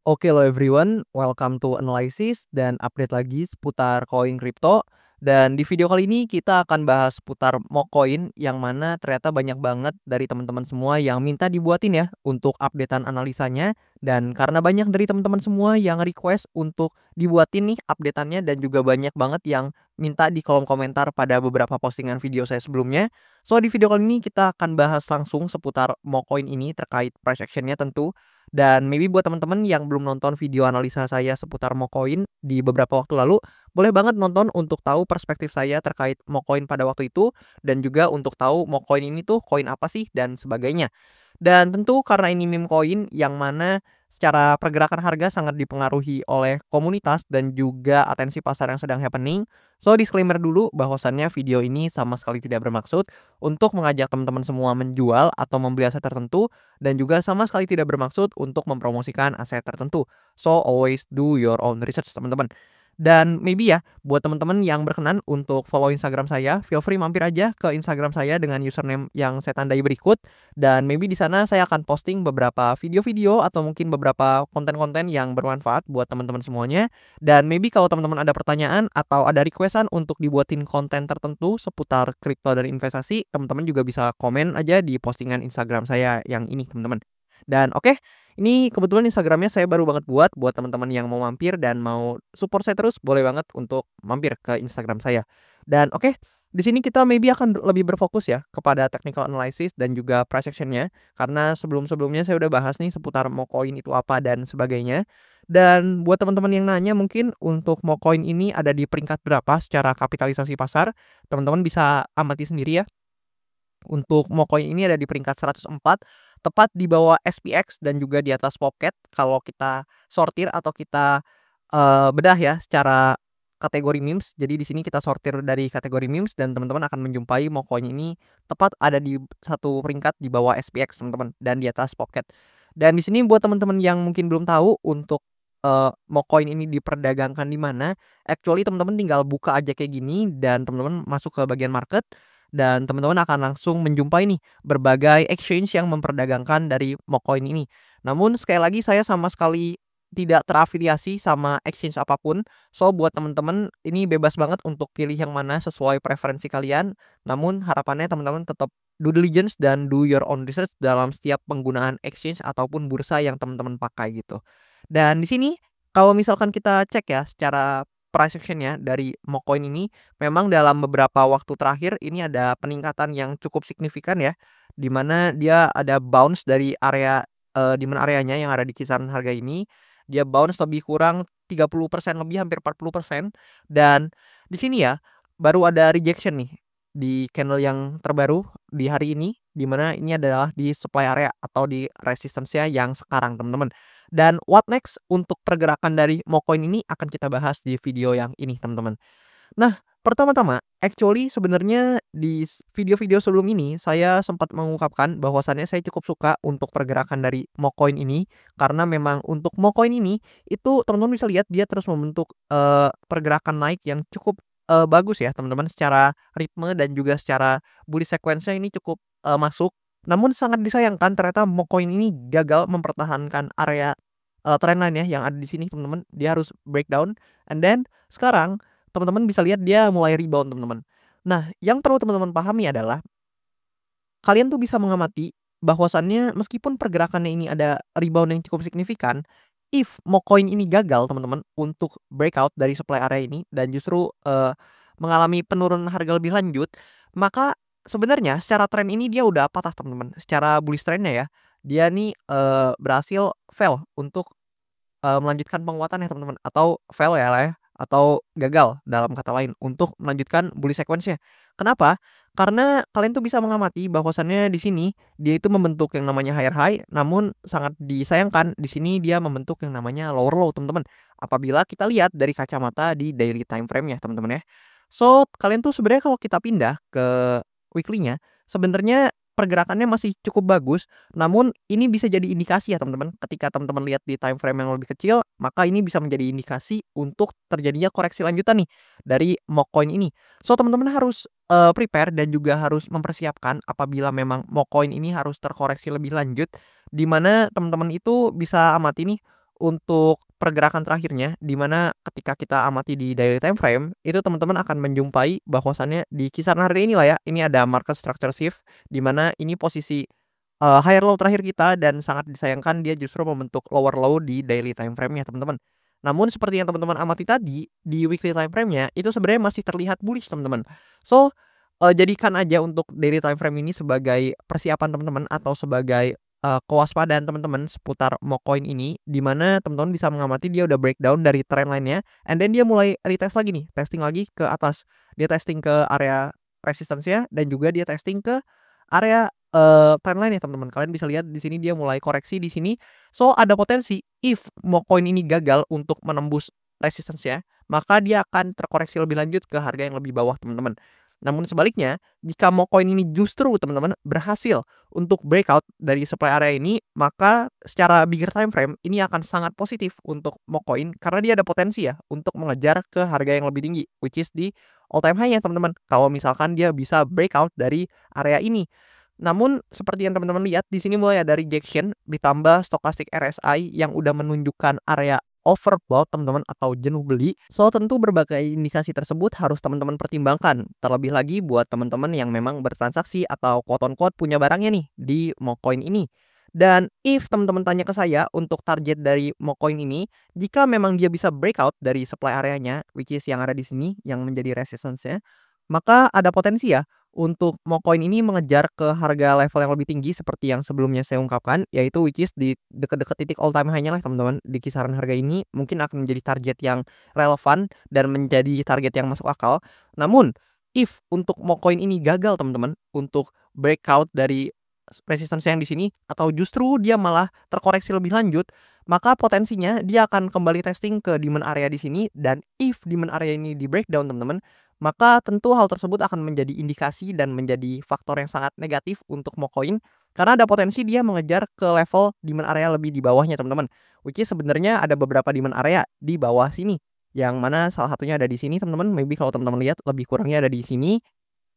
Oke lo everyone, welcome to Analysis dan update lagi seputar koin kripto. Dan di video kali ini kita akan bahas seputar Mokoin yang mana ternyata banyak banget dari teman-teman semua yang minta dibuatin ya untuk updatean analisanya. Dan karena banyak dari teman-teman semua yang request untuk dibuatin nih updateannya dan juga banyak banget yang minta di kolom komentar pada beberapa postingan video saya sebelumnya. So di video kali ini kita akan bahas langsung seputar Mokoin ini terkait price actionnya tentu. Dan maybe buat teman-teman yang belum nonton video analisa saya seputar Mokoin di beberapa waktu lalu, boleh banget nonton untuk tahu perspektif saya terkait Mokoin pada waktu itu dan juga untuk tahu Mokoin ini tuh koin apa sih dan sebagainya. Dan tentu karena ini meme coin yang mana secara pergerakan harga sangat dipengaruhi oleh komunitas dan juga atensi pasar yang sedang happening. So disclaimer dulu bahwasannya video ini sama sekali tidak bermaksud untuk mengajak teman-teman semua menjual atau membeli aset tertentu dan juga sama sekali tidak bermaksud untuk mempromosikan aset tertentu. So always do your own research teman-teman. Dan maybe ya, buat teman-teman yang berkenan untuk follow Instagram saya, feel free mampir aja ke Instagram saya dengan username yang saya tandai berikut. Dan maybe di sana saya akan posting beberapa video-video atau mungkin beberapa konten-konten yang bermanfaat buat teman-teman semuanya. Dan maybe kalau teman-teman ada pertanyaan atau ada requestan untuk dibuatin konten tertentu seputar kripto dan investasi, teman-teman juga bisa komen aja di postingan Instagram saya yang ini, teman-teman. Dan oke, ini kebetulan Instagramnya saya baru banget buat teman-teman yang mau mampir dan mau support saya terus, boleh banget untuk mampir ke Instagram saya. Dan oke, di sini kita maybe akan lebih berfokus ya kepada technical analysis dan juga price action-nya, karena sebelum-sebelumnya saya udah bahas nih seputar Mokoin itu apa dan sebagainya. Dan buat teman-teman yang nanya mungkin untuk Mokoin ini ada di peringkat berapa secara kapitalisasi pasar, teman-teman bisa amati sendiri ya. Untuk Mokoin ini ada di peringkat 104, tepat di bawah SPX dan juga di atas Popcat kalau kita sortir atau kita, bedah ya secara kategori memes. Jadi di sini kita sortir dari kategori memes dan teman-teman akan menjumpai Mokoin ini tepat ada di satu peringkat di bawah SPX teman-teman dan di atas Popcat. Dan di sini buat teman-teman yang mungkin belum tahu untuk, Mokoin ini diperdagangkan di mana, actually teman-teman tinggal buka aja kayak gini dan teman-teman masuk ke bagian market dan teman-teman akan langsung menjumpai nih berbagai exchange yang memperdagangkan dari Mokoin ini. Namun sekali lagi saya sama sekali tidak terafiliasi sama exchange apapun. So buat teman-teman ini bebas banget untuk pilih yang mana sesuai preferensi kalian. Namun harapannya teman-teman tetap due diligence dan do your own research dalam setiap penggunaan exchange ataupun bursa yang teman-teman pakai gitu. Dan di sini kalau misalkan kita cek ya secara price action-nya dari Mokoin ini, memang dalam beberapa waktu terakhir ini ada peningkatan yang cukup signifikan ya, di mana dia ada bounce dari area, di mana areanya yang ada di kisaran harga ini, dia bounce lebih kurang 30% lebih, hampir 40%. Dan di sini ya, baru ada rejection nih, di candle yang terbaru di hari ini, di mana ini adalah di supply area atau di resistance-nya yang sekarang, teman-teman. Dan what next untuk pergerakan dari Mokoin ini akan kita bahas di video yang ini, teman-teman. Nah, pertama-tama, actually sebenarnya di video-video sebelum ini saya sempat mengungkapkan bahwasannya saya cukup suka untuk pergerakan dari Mokoin ini karena memang untuk Mokoin ini itu teman-teman bisa lihat dia terus membentuk pergerakan naik yang cukup bagus ya, teman-teman, secara ritme dan juga secara bullish sequence-nya ini cukup masuk. Namun sangat disayangkan ternyata Mokoin ini gagal mempertahankan area trendline ya yang ada di sini, teman-teman. Dia harus breakdown and then sekarang teman-teman bisa lihat dia mulai rebound, teman-teman. Nah, yang perlu teman-teman pahami adalah kalian tuh bisa mengamati bahwasannya meskipun pergerakannya ini ada rebound yang cukup signifikan, if Mokoin ini gagal teman-teman untuk breakout dari supply area ini dan justru mengalami penurunan harga lebih lanjut, maka sebenarnya secara tren ini dia udah patah, teman-teman. Secara bullish trend-nya ya, dia nih berhasil fail untuk melanjutkan penguatan ya, teman-teman, atau fail ya lah ya, atau gagal dalam kata lain untuk melanjutkan bullish sequence-nya. Kenapa? Karena kalian tuh bisa mengamati bahwasannya di sini dia itu membentuk yang namanya higher high, namun sangat disayangkan di sini dia membentuk yang namanya lower low, teman-teman. Apabila kita lihat dari kacamata di daily time frame-nya, teman-teman ya. So, kalian tuh sebenarnya kalau kita pindah ke weekly-nya, sebenarnya pergerakannya masih cukup bagus, namun ini bisa jadi indikasi ya, teman-teman. Ketika teman-teman lihat di time frame yang lebih kecil, maka ini bisa menjadi indikasi untuk terjadinya koreksi lanjutan nih dari Mokoin ini. So, teman-teman harus prepare dan juga harus mempersiapkan apabila memang Mokoin ini harus terkoreksi lebih lanjut, di mana teman-teman itu bisa amati nih untuk pergerakan terakhirnya, di mana ketika kita amati di daily time frame, itu teman-teman akan menjumpai bahwasannya di kisaran harga inilah ya, ini ada market structure shift, di mana ini posisi, higher low terakhir kita dan sangat disayangkan dia justru membentuk lower low di daily time frame-nya, teman-teman. Namun seperti yang teman-teman amati tadi, di weekly time frame-nya itu sebenarnya masih terlihat bullish, teman-teman. So, jadikan aja untuk daily time frame ini sebagai persiapan teman-teman atau sebagai kewaspadaan teman-teman seputar Mocoin ini, di mana teman-teman bisa mengamati dia udah breakdown dari trend line-nya, and then dia mulai retest lagi nih, testing lagi ke atas. Dia testing ke area resistance-nya dan juga dia testing ke area, trend line ya teman-teman. Kalian bisa lihat di sini dia mulai koreksi di sini. So, ada potensi if Mocoin ini gagal untuk menembus resistance-nya, maka dia akan terkoreksi lebih lanjut ke harga yang lebih bawah, teman-teman. Namun sebaliknya, jika Mocoin ini justru teman-teman berhasil untuk breakout dari supply area ini, maka secara bigger time frame ini akan sangat positif untuk Mocoin karena dia ada potensi ya untuk mengejar ke harga yang lebih tinggi, which is di all time high-nya teman-teman. Kalau misalkan dia bisa breakout dari area ini. Namun seperti yang teman-teman lihat di sini mulai ada rejection ditambah stochastic RSI yang udah menunjukkan area overbought teman-teman atau jenuh beli. So tentu berbagai indikasi tersebut harus teman-teman pertimbangkan. Terlebih lagi buat teman-teman yang memang bertransaksi atau quote on quote punya barangnya nih di Mocoin ini. Dan if teman-teman tanya ke saya untuk target dari Mocoin ini, jika memang dia bisa breakout dari supply areanya, which is yang ada di sini yang menjadi resistance-nya, maka ada potensi ya untuk Mocoin ini mengejar ke harga level yang lebih tinggi seperti yang sebelumnya saya ungkapkan, yaitu which is di dekat-dekat titik all time high-nya lah teman-teman. Di kisaran harga ini mungkin akan menjadi target yang relevan dan menjadi target yang masuk akal. Namun, if untuk Mocoin ini gagal teman-teman untuk breakout dari resistance yang di sini atau justru dia malah terkoreksi lebih lanjut, maka potensinya dia akan kembali testing ke demand area di sini dan if demand area ini di breakdown teman-teman, maka tentu hal tersebut akan menjadi indikasi dan menjadi faktor yang sangat negatif untuk Mocoin karena ada potensi dia mengejar ke level demand area lebih di bawahnya teman-teman. Which is sebenarnya ada beberapa demand area di bawah sini. Yang mana salah satunya ada di sini teman-teman. Maybe kalau teman-teman lihat lebih kurangnya ada di sini.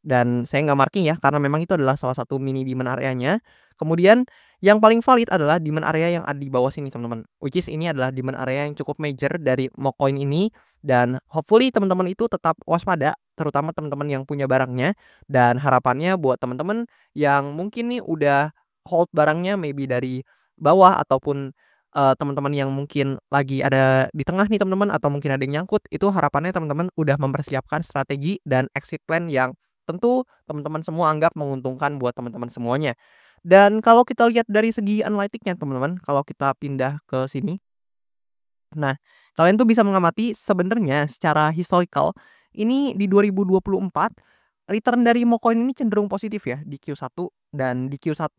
Dan saya nggak marking ya, karena memang itu adalah salah satu mini demand area-nya. Kemudian yang paling valid adalah demand area yang ada di bawah sini teman-teman. Which is ini adalah demand area yang cukup major dari Mocoin ini. Dan hopefully teman-teman itu tetap waspada, terutama teman-teman yang punya barangnya. Dan harapannya buat teman-teman yang mungkin nih udah hold barangnya maybe dari bawah ataupun teman-teman yang mungkin lagi ada di tengah nih teman-teman atau mungkin ada yang nyangkut, itu harapannya teman-teman udah mempersiapkan strategi dan exit plan yang tentu teman-teman semua anggap menguntungkan buat teman-teman semuanya. Dan kalau kita lihat dari segi analitiknya teman-teman, kalau kita pindah ke sini. Nah, kalian tuh bisa mengamati sebenarnya secara historical ini di 2024 return dari Mocoin ini cenderung positif ya di Q1 dan di Q1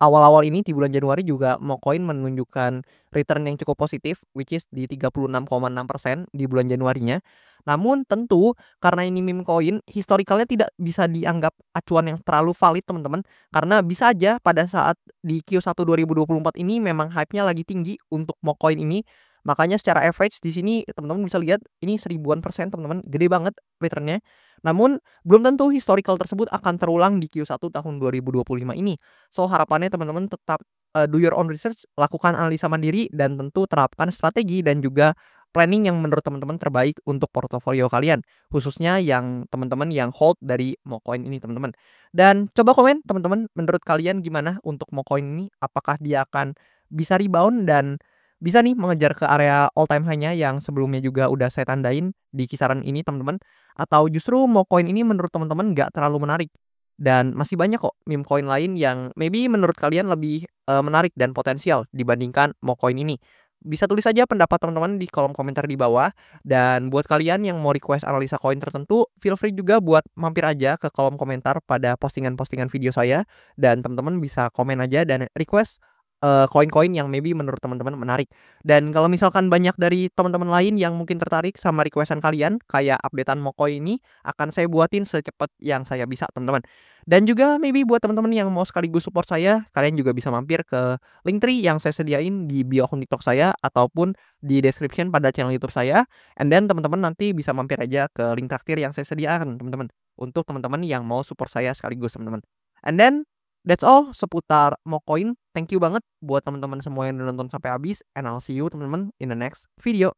awal-awal ini di bulan Januari juga Mocoin menunjukkan return yang cukup positif which is di 36,6% di bulan Januarinya. Namun tentu karena ini meme coin historicalnya tidak bisa dianggap acuan yang terlalu valid teman-teman karena bisa aja pada saat di Q1 2024 ini memang hype-nya lagi tinggi untuk Mocoin ini. Makanya secara average di sini teman-teman bisa lihat ini seribuan persen teman-teman, gede banget returnnya. Namun belum tentu historical tersebut akan terulang di Q1 tahun 2025 ini. So harapannya teman-teman tetap do your own research, lakukan analisa mandiri dan tentu terapkan strategi dan juga planning yang menurut teman-teman terbaik untuk portofolio kalian, khususnya yang teman-teman yang hold dari Mocoin ini teman-teman. Dan coba komen teman-teman menurut kalian gimana untuk Mocoin ini? Apakah dia akan bisa rebound dan bisa nih mengejar ke area all time high-nya yang sebelumnya juga udah saya tandain di kisaran ini teman-teman? Atau justru Mocoin ini menurut teman-teman nggak terlalu menarik? Dan masih banyak kok meme coin lain yang maybe menurut kalian lebih, menarik dan potensial dibandingkan Mocoin ini. Bisa tulis aja pendapat teman-teman di kolom komentar di bawah, dan buat kalian yang mau request analisa koin tertentu, feel free juga buat mampir aja ke kolom komentar pada postingan-postingan video saya, dan teman-teman bisa komen aja dan request koin-koin yang maybe menurut teman-teman menarik. Dan kalau misalkan banyak dari teman-teman lain yang mungkin tertarik sama requestan kalian, kayak updatean Mocoin ini, akan saya buatin secepat yang saya bisa, teman-teman. Dan juga maybe buat teman-teman yang mau sekaligus support saya, kalian juga bisa mampir ke Linktree yang saya sediain di bio akun TikTok saya ataupun di description pada channel YouTube saya. And then teman-teman nanti bisa mampir aja ke link traktir yang saya sediakan, teman-teman. Untuk teman-teman yang mau support saya sekaligus, teman-teman. And then That's all seputar Mokoin. Thank you banget buat teman-teman semua yang udah nonton sampai habis, and I'll see you teman-teman in the next video.